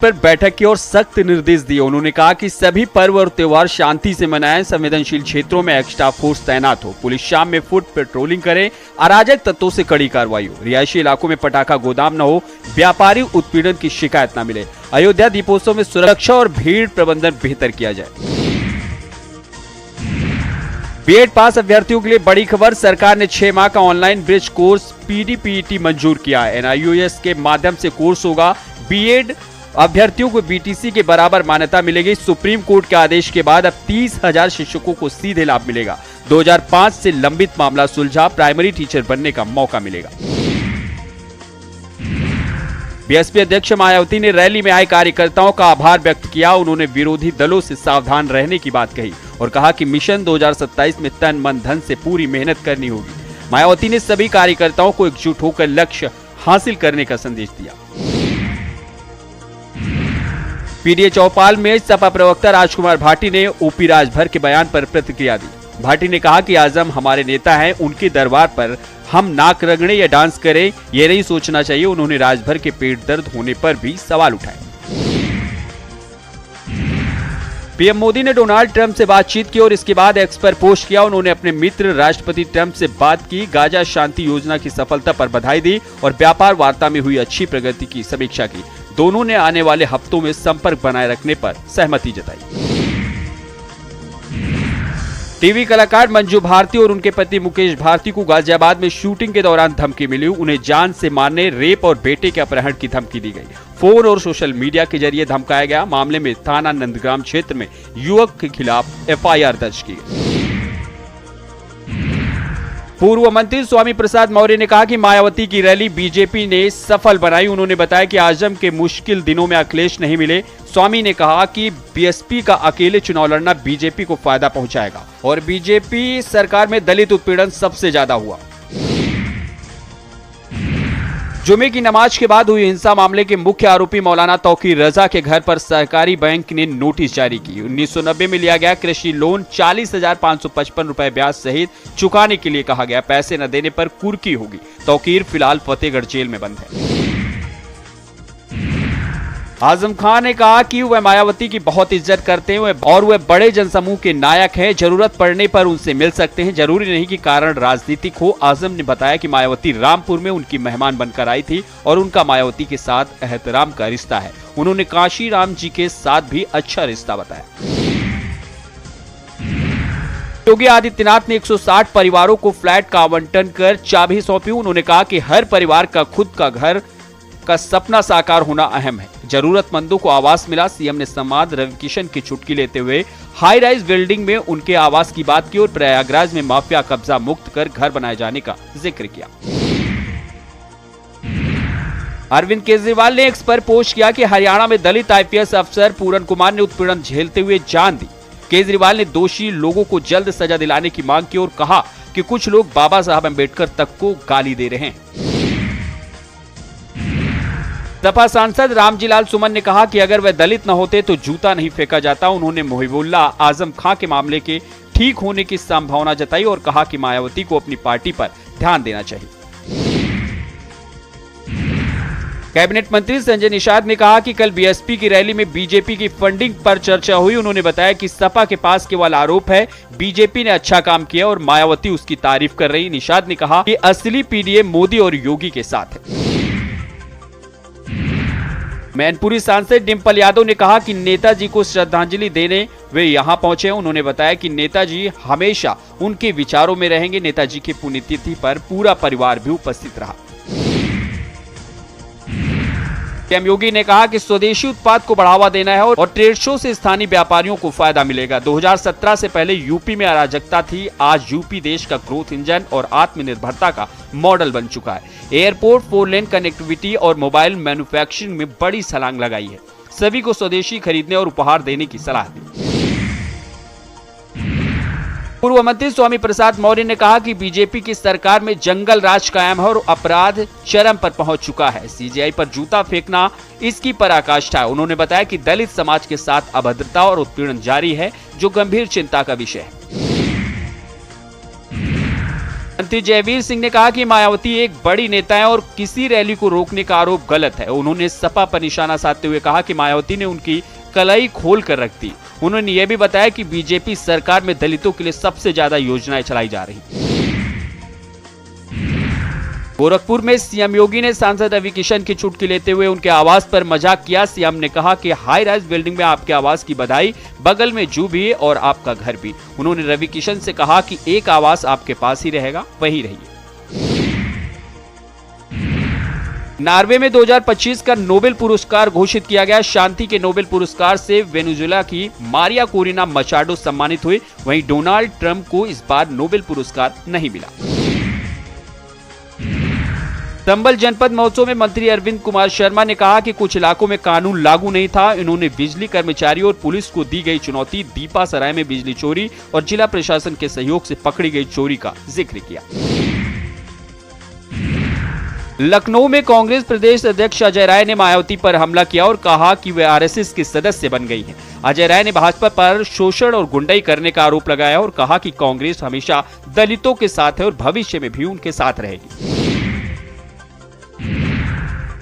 पर बैठक की और सख्त निर्देश दिए। उन्होंने कहा कि सभी पर्व और त्योहार शांति से मनाएं, संवेदनशील क्षेत्रों में एक्स्ट्रा फोर्स तैनात हो, पुलिस शाम में फुट पेट्रोलिंग करे, अराजक तत्वों से कड़ी कार्रवाई हो, रिहायशी इलाकों में पटाखा गोदाम न हो, व्यापारी उत्पीड़न की शिकायत न मिले, अयोध्या दीपोत्सव में सुरक्षा और भीड़ प्रबंधन बेहतर किया जाए। बीएड पास अभ्यर्थियों के लिए बड़ी खबर, सरकार ने 6 माह का ऑनलाइन ब्रिज कोर्स पीडीपीईटी मंजूर किया है। एनआईओएस के माध्यम से कोर्स होगा। बीएड अभ्यर्थियों को बीटीसी के बराबर मान्यता मिलेगी। सुप्रीम कोर्ट के आदेश के बाद अब 30,000 शिक्षकों को सीधे लाभ मिलेगा। 2005 से लंबित मामला सुलझा, प्राइमरी टीचर बनने का मौका मिलेगा। बीएसपी अध्यक्ष मायावती ने रैली में आए कार्यकर्ताओं का आभार व्यक्त किया। उन्होंने विरोधी दलों से सावधान रहने की बात कही और कहा कि मिशन 2027 में तन मन धन से पूरी मेहनत करनी होगी। मायावती ने सभी कार्यकर्ताओं को एकजुट होकर लक्ष्य हासिल करने का संदेश दिया। पीडीए चौपाल में सपा प्रवक्ता राजकुमार भाटी ने ओपी राजभर के बयान पर प्रतिक्रिया दी। भाटी ने कहा कि आजम हमारे नेता हैं, उनके दरबार पर हम नाक रगड़े या डांस करें ये नहीं सोचना चाहिए। उन्होंने राजभर के पेट दर्द होने पर भी सवाल उठाए। पीएम मोदी ने डोनाल्ड ट्रंप से बातचीत की और इसके बाद एक्स पर पोस्ट किया। उन्होंने अपने मित्र राष्ट्रपति ट्रंप से बात की, गाजा शांति योजना की सफलता पर बधाई दी और व्यापार वार्ता में हुई अच्छी प्रगति की समीक्षा की। दोनों ने आने वाले हफ्तों में संपर्क बनाए रखने पर सहमति जताई। टीवी कलाकार मंजू भारती और उनके पति मुकेश भारती को गाजियाबाद में शूटिंग के दौरान धमकी मिली। उन्हें जान से मारने, रेप और बेटे के अपहरण की धमकी दी गई। फोन और सोशल मीडिया के जरिए धमकाया गया। मामले में थाना नंदग्राम क्षेत्र में युवक के खिलाफ एफआईआर दर्ज की गई। पूर्व मंत्री स्वामी प्रसाद मौर्य ने कहा कि मायावती की रैली बीजेपी ने सफल बनाई। उन्होंने बताया कि आजम के मुश्किल दिनों में अखिलेश नहीं मिले। स्वामी ने कहा कि बीएसपी का अकेले चुनाव लड़ना बीजेपी को फायदा पहुंचाएगा और बीजेपी सरकार में दलित उत्पीड़न सबसे ज्यादा हुआ। जुमे की नमाज के बाद हुई हिंसा मामले के मुख्य आरोपी मौलाना तौकीर रजा के घर पर सहकारी बैंक ने नोटिस जारी की। 1990 में लिया गया कृषि लोन 40,555 रुपए ब्याज सहित चुकाने के लिए कहा गया। पैसे न देने पर कुर्की होगी। तौकीर फिलहाल फतेहगढ़ जेल में बंद है। आजम खान ने कहा कि वह मायावती की बहुत इज्जत करते हैं और वह बड़े जनसमूह के नायक हैं। जरूरत पड़ने पर उनसे मिल सकते हैं, जरूरी नहीं कि कारण राजनीतिक हो। आजम ने बताया कि मायावती रामपुर में उनकी मेहमान बनकर आई थी और उनका मायावती के साथ एहतराम का रिश्ता है। उन्होंने काशी राम जी के साथ भी अच्छा रिश्ता बताया। योगी आदित्यनाथ ने 160 परिवारों को फ्लैट का आवंटन कर चाबी सौंपी। उन्होंने कहा कि हर परिवार का खुद का घर का सपना साकार होना अहम है। जरूरतमंदों को आवास मिला। सीएम ने संवाद रविकिशन की चुटकी लेते हुए हाई राइज बिल्डिंग में उनके आवास की बात की और प्रयागराज में माफिया कब्जा मुक्त कर घर बनाए जाने का जिक्र किया। अरविंद केजरीवाल ने एक्स पर पोस्ट किया कि हरियाणा में दलित आईपीएस अफसर पूरन कुमार ने उत्पीड़न झेलते हुए जान दी। केजरीवाल ने दोषी लोगों को जल्द सजा दिलाने की मांग की और कहा कि कुछ लोग बाबा साहब अम्बेडकर तक को गाली दे रहे हैं। सपा सांसद रामजीलाल सुमन ने कहा कि अगर वह दलित न होते तो जूता नहीं फेंका जाता। उन्होंने मुहिबुल्लाह आजम खां के मामले के ठीक होने की संभावना जताई और कहा कि मायावती को अपनी पार्टी पर ध्यान देना चाहिए। कैबिनेट मंत्री संजय निषाद ने कहा कि कल बीएसपी की रैली में बीजेपी की फंडिंग पर चर्चा हुई। उन्होंने बताया कि सपा के पास केवल आरोप है, बीजेपी ने अच्छा काम किया और मायावती उसकी तारीफ कर रही। निषाद ने कहा कि असली पीडीए मोदी और योगी के साथ है। मैनपुरी सांसद डिंपल यादव ने कहा कि नेताजी को श्रद्धांजलि देने वे यहां पहुंचे। उन्होंने बताया कि नेताजी हमेशा उनके विचारों में रहेंगे। नेताजी की पुण्यतिथि पर पूरा परिवार भी उपस्थित रहा। सीएम योगी ने कहा कि स्वदेशी उत्पाद को बढ़ावा देना है और ट्रेड शो से स्थानीय व्यापारियों को फायदा मिलेगा। 2017 से पहले यूपी में अराजकता थी। आज यूपी देश का ग्रोथ इंजन और आत्मनिर्भरता का मॉडल बन चुका है। एयरपोर्ट, 4 लेन कनेक्टिविटी और मोबाइल मैन्युफैक्चरिंग में बड़ी छलांग लगाई है। सभी को स्वदेशी खरीदने और उपहार देने की सलाह दी। पूर्व मंत्री स्वामी प्रसाद मौर्य ने कहा कि बीजेपी की सरकार में जंगल राज कायम है और अपराध चरम पर पहुंच चुका है। सीजेआई पर जूता फेंकना इसकी पराकाष्ठा है। उन्होंने बताया कि दलित समाज के साथ अभद्रता और उत्पीड़न जारी है, जो गंभीर चिंता का विषय है। मंत्री जयवीर सिंह ने कहा कि मायावती एक बड़ी नेता है और किसी रैली को रोकने का आरोप गलत है। उन्होंने सपा पर निशाना साधते हुए कहा कि मायावती ने उनकी कलाई खोल कर रख दी। उन्होंने यह भी बताया कि बीजेपी सरकार में दलितों के लिए सबसे ज्यादा योजनाएं चलाई जा रही। गोरखपुर में सीएम योगी ने सांसद रवि किशन की चुटकी लेते हुए उनके आवास पर मजाक किया। सीएम ने कहा कि हाई राइज बिल्डिंग में आपके आवास की बधाई, बगल में जू भी और आपका घर भी। उन्होंने रवि किशन से कहा कि एक आवास आपके पास ही रहेगा, वही रहिए। नॉर्वे में 2025 का नोबेल पुरस्कार घोषित किया गया। शांति के नोबेल पुरस्कार से वेनेजुएला की मारिया कोरिना मचाडो सम्मानित हुए। वहीं डोनाल्ड ट्रंप को इस बार नोबेल पुरस्कार नहीं मिला। संभल जनपद महोत्सव में मंत्री अरविंद कुमार शर्मा ने कहा कि कुछ इलाकों में कानून लागू नहीं था। इन्होंने बिजली कर्मचारियों और पुलिस को दी गई चुनौती, दीपा सराय में बिजली चोरी और जिला प्रशासन के सहयोग से पकड़ी गई चोरी का जिक्र किया। लखनऊ में कांग्रेस प्रदेश अध्यक्ष अजय राय ने मायावती पर हमला किया और कहा कि वे आरएसएस के सदस्य बन गई हैं। अजय राय ने भाजपा पर शोषण और गुंडाई करने का आरोप लगाया और कहा कि कांग्रेस हमेशा दलितों के साथ है और भविष्य में भी उनके साथ रहेगी।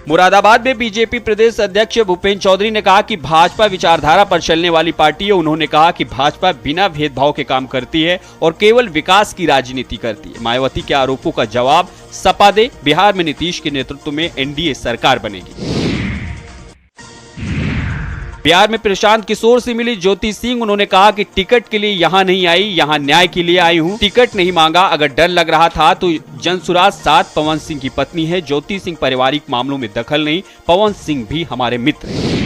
मुरादाबाद में बीजेपी प्रदेश अध्यक्ष भूपेंद्र चौधरी ने कहा कि भाजपा विचारधारा पर चलने वाली पार्टी है। उन्होंने कहा कि भाजपा बिना भेदभाव के काम करती है और केवल विकास की राजनीति करती है। मायावती के आरोपों का जवाब सपा दे। बिहार में नीतीश के नेतृत्व में एनडीए सरकार बनेगी। बिहार में प्रशांत किशोर से मिली ज्योति सिंह। उन्होंने कहा कि टिकट के लिए यहाँ नहीं आई, यहाँ न्याय के लिए आई हूँ। टिकट नहीं मांगा, अगर डर लग रहा था तो जनसुराज 7 पवन सिंह की पत्नी है। ज्योति सिंह पारिवारिक मामलों में दखल नहीं, पवन सिंह भी हमारे मित्र हैं।